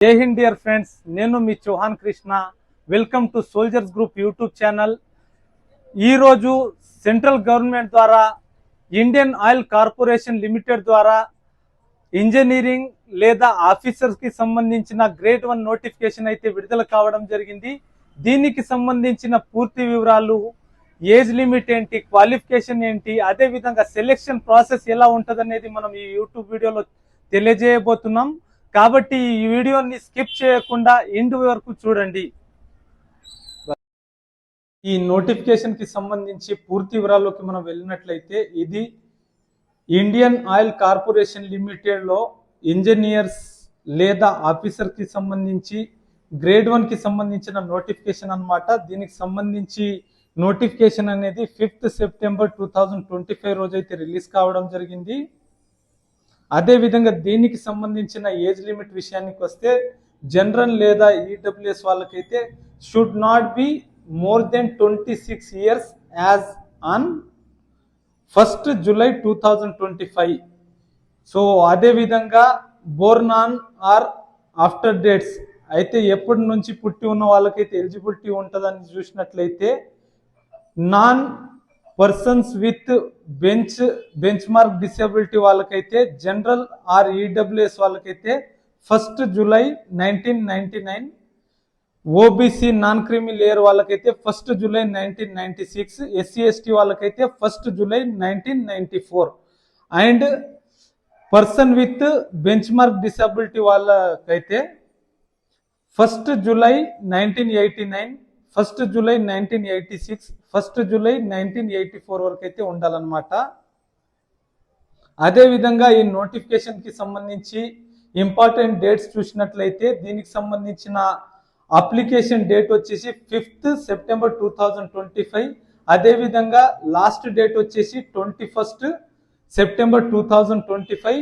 జై Hind dear friends, నేను మీ Chauhan Krishna. Welcome to soldiers group YouTube channel. ఈరోజు సెంట్రల్ గవర్నమెంట్ ద్వారా ఇండియన్ ఆయిల్ కార్పొరేషన్ లిమిటెడ్ ద్వారా ఇంజనీరింగ్ లేదా ఆఫీసర్స్కి సంబంధించిన గ్రేడ్ 1 నోటిఫికేషన్ అయితే విడుదల కావడం జరిగింది. దీనికి సంబంధించిన పూర్తి వివరాలు, ఏజ్ లిమిట్ ఏంటి, క్వాలిఫికేషన్ ఏంటి, అదేవిధంగా సెలెక్షన్ ప్రాసెస్ ఎలా ఉంటుంది అనేది మనం ఈ యూట్యూబ్ వీడియోలో తెలియజేయబోతున్నాం. కాబట్టి ఈ వీడియోని స్కిప్ చేయకుండా ఎండ్ వరకు చూడండి. ఈ నోటిఫికేషన్ కి సంబంధించి పూర్తి వివరాల్లోకి మనం వెళ్ళినట్లయితే, ఇది ఇండియన్ ఆయిల్ కార్పొరేషన్ లిమిటెడ్ లో ఇంజనీర్స్ లేదా ఆఫీసర్ కి సంబంధించి గ్రేడ్ 1 కి సంబంధించిన నోటిఫికేషన్ అన్నమాట. దీనికి సంబంధించి నోటిఫికేషన్ అనేది 5th సెప్టెంబర్ 2025 రోజైతే రిలీజ్ కావడం జరిగింది. అదేవిధంగా దీనికి సంబంధించిన ఏజ్ లిమిట్ విషయానికి వస్తే, జనరల్ లేదా ఈడబ్ల్యూఎస్ వాళ్ళకైతే should not be more than 26 years as on 1st July 2025. So అదేవిధంగా born on or after dates అయితే ఎప్పటి నుంచి పుట్టి ఉన్న వాళ్ళకైతే ఎలిజిబిలిటీ ఉంటుందని చూసినట్లయితే, non persons with benchmark disability వాళ్ళకైతే, జనరల్ ఆర్ ఈడబ్ల్యూఎస్ వాళ్ళకైతే 1st July 1999, OBC non creamy layer వాళ్ళకైతే 1st జూలై 1996, ఎస్సీ ఎస్టీ వాళ్ళకైతే 1st July 1994, and person with benchmark disability వాళ్ళకైతే 1st July 1989, 1st July 1986, 1st July 1984 వరకు అయితే ఉండాలన్నమాట. అదేవిధంగా ఈ నోటిఫికేషన్ కి సంబంధించి ఇంపార్టెంట్ డేట్స్ చూసినట్లయితే, దీనికి సంబంధించిన అప్లికేషన్ డేట్ వచ్చేసి 5th సెప్టెంబర్ 2025. అదేవిధంగా లాస్ట్ డేట్ వచ్చేసి 21st సెప్టెంబర్ 2025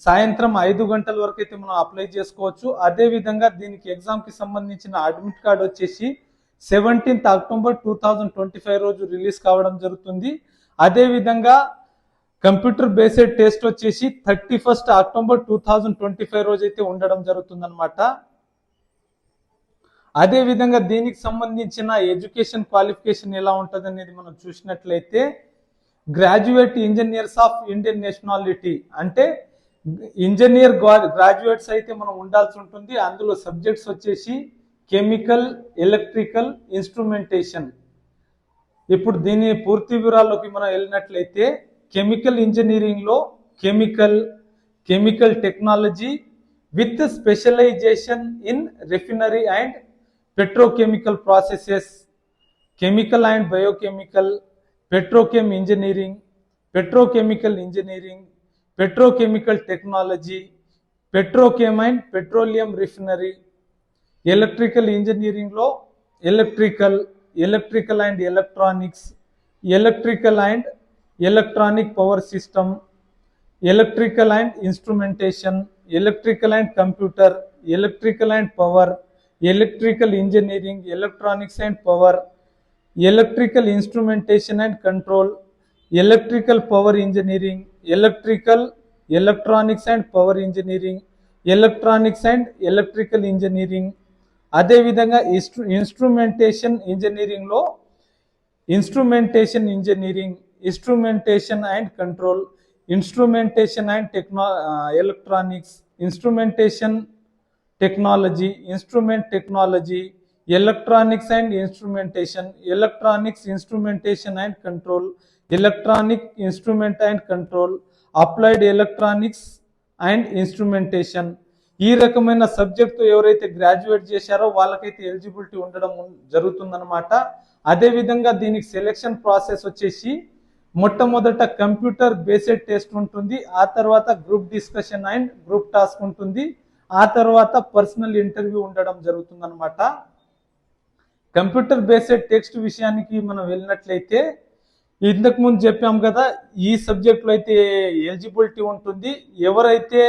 సాయంత్రం 5 గంటల వరకు అయితే మనం అప్లై చేసుకోవచ్చు. అదేవిధంగా దీనికి ఎగ్జామ్ కి సంబంధించిన అడ్మిట్ కార్డ్ వచ్చేసి 17th అక్టోబర్ 2025 రోజు రిలీజ్ కావడం జరుగుతుంది. అదేవిధంగా కంప్యూటర్ బేస్డ్ టెస్ట్ వచ్చేసి 31st అక్టోబర్ 2025 రోజు అయితే ఉండడం జరుగుతుంది అనమాట. అదేవిధంగా దీనికి సంబంధించిన ఎడ్యుకేషన్ క్వాలిఫికేషన్ ఎలా ఉంటుంది అనేది మనం చూసినట్లయితే, graduate engineers of Indian nationality అంటే ఇంజనీర్ గ్రాడ్యుయేట్స్ అయితే మనం ఉండాల్సి ఉంటుంది. అందులో సబ్జెక్ట్స్ వచ్చేసి కెమికల్, ఎలక్ట్రికల్, ఇన్స్ట్రుమెంటేషన్. ఇప్పుడు దీని పూర్తి వివరాల్లోకి మనం వెళ్ళినట్లయితే, కెమికల్ ఇంజనీరింగ్ లో chemical technology with specialisation in refinery and petrochemical processes, chemical and biochemical, petrochem engineering, petrochemical engineering, petrochemical technology, petrochem and petroleum refinery. Electrical engineering లో electrical and electronics, electrical and electronic power system, electrical and instrumentation, electrical and computer, electrical and power, electrical engineering, electronics and power, electrical instrumentation and control, electrical power engineering, electronics and power engineering, electronics and electrical engineering. అదేవిధంగా instrumentation engineering లో instrumentation and control, instrumentation and electronics, instrumentation technology, instrument technology, electronics and instrumentation, electronics instrumentation and control, electronic instrument and control, applied electronics and instrumentation. ఈ రకమైన subject ఎవరైతే graduate చేశారో వాళ్ళకైతే eligibility ఉండడం జరుగుతుందన్నమాట. అదేవిధంగా దీనికి సెలెక్షన్ ప్రాసెస్ వచ్చేసి, మొట్టమొదట కంప్యూటర్ బేస్డ్ టెస్ట్ ఉంటుంది, ఆ తర్వాత group discussion and group task ఉంటుంది, ఆ తర్వాత పర్సనల్ ఇంటర్వ్యూ ఉండడం జరుగుతుందన్నమాట. కంప్యూటర్ బేస్డ్ టెక్స్ట్ విషయానికి మనం వెళ్ళినట్లయితే, ఇంతకు ముందు చెప్పాం కదా, ఈ సబ్జెక్ట్లో అయితే ఎలిజిబిలిటీ ఉంటుంది. ఎవరైతే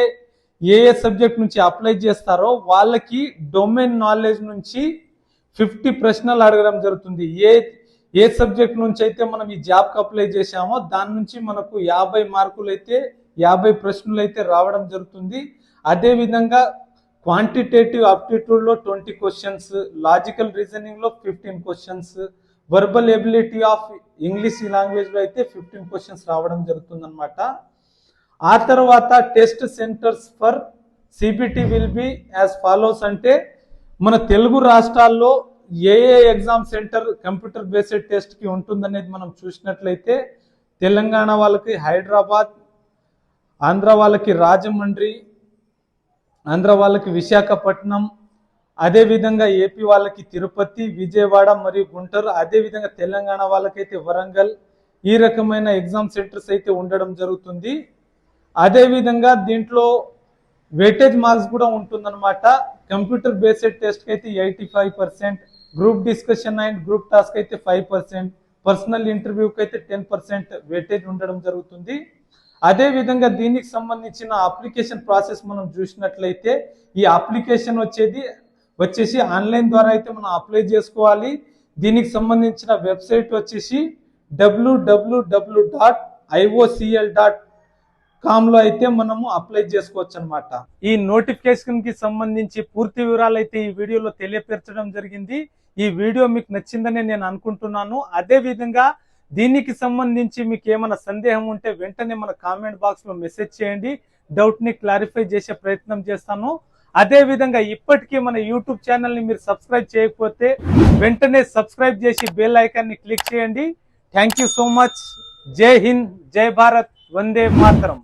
ఏ సబ్జెక్ట్ నుంచి అప్లై చేస్తారో వాళ్ళకి డొమైన్ నాలెడ్జ్ నుంచి 50 ప్రశ్నలు అడగడం జరుగుతుంది. ఏ సబ్జెక్ట్ నుంచి అయితే మనం ఈ జాబ్కి అప్లై చేశామో దాని నుంచి మనకు 50 మార్కులు అయితే 50 ప్రశ్నలు అయితే రావడం జరుగుతుంది. అదేవిధంగా క్వాంటిటేటివ్ ఆప్టిట్యూడ్లో 20 క్వశ్చన్స్, లాజికల్ రీజనింగ్లో 15 questions, verbal ability of English లాంగ్వేజ్లో అయితే 15 క్వశ్చన్స్ రావడం జరుగుతుందన్నమాట. ఆ తర్వాత test centres for CBT will be as follows. అంటే మన తెలుగు రాష్ట్రాల్లో ఏ ఎగ్జామ్ సెంటర్ కంప్యూటర్ బేస్డ్ టెస్ట్కి ఉంటుందనేది మనం చూసినట్లయితే తెలంగాణ వాళ్ళకి హైదరాబాద్, ఆంధ్ర వాళ్ళకి రాజమండ్రి, ఆంధ్ర వాళ్ళకి విశాఖపట్నం, అదేవిధంగా ఏపీ వాళ్ళకి తిరుపతి, విజయవాడ మరియు గుంటూరు, అదేవిధంగా తెలంగాణ వాళ్ళకైతే వరంగల్, ఈ రకమైన ఎగ్జామ్ సెంటర్స్ అయితే ఉండడం జరుగుతుంది. అదేవిధంగా దీంట్లో వెయిటేజ్ మార్క్స్ కూడా ఉంటుందన్నమాట. కంప్యూటర్ బేస్డ్ టెస్ట్కి అయితే 85%, group discussion and group task అయితే 5%, పర్సనల్ ఇంటర్వ్యూకి అయితే 10% వెయిటేజ్ ఉండడం జరుగుతుంది. అదేవిధంగా దీనికి సంబంధించిన అప్లికేషన్ ప్రాసెస్ మనం చూసినట్లయితే ఈ అప్లికేషన్ వచ్చేసి ఆన్లైన్ ద్వారా అయితే మనం అప్లై చేసుకోవాలి. దీనికి సంబంధించిన వెబ్సైట్ వచ్చేసి www.iocl.com అయితే మనము అప్లై చేసుకోవచ్చు అనమాట. ఈ నోటిఫికేషన్ కి సంబంధించి పూర్తి వివరాలు అయితే ఈ వీడియోలో తెలియపరచడం జరిగింది. ఈ వీడియో మీకు నచ్చిందని నేను అనుకుంటున్నాను. అదే విధంగా దీనికి సంబంధించి మీకు ఏమైనా సందేహం ఉంటే వెంటనే మన కామెంట్ బాక్స్ లో మెసేజ్ చేయండి. డౌట్ ని క్లారిఫై చేసే ప్రయత్నం చేస్తాను. అదే విధంగా ఇప్పటికీ మన యూట్యూబ్ ఛానల్ ని మీరు సబ్స్క్రైబ్ చేయకపోతే వెంటనే సబ్స్క్రైబ్ చేసి బెల్ ఐకాన్ ని క్లిక్ చేయండి. Thank you so much. జై హింద్, జై భారత్, వందే మాతరం.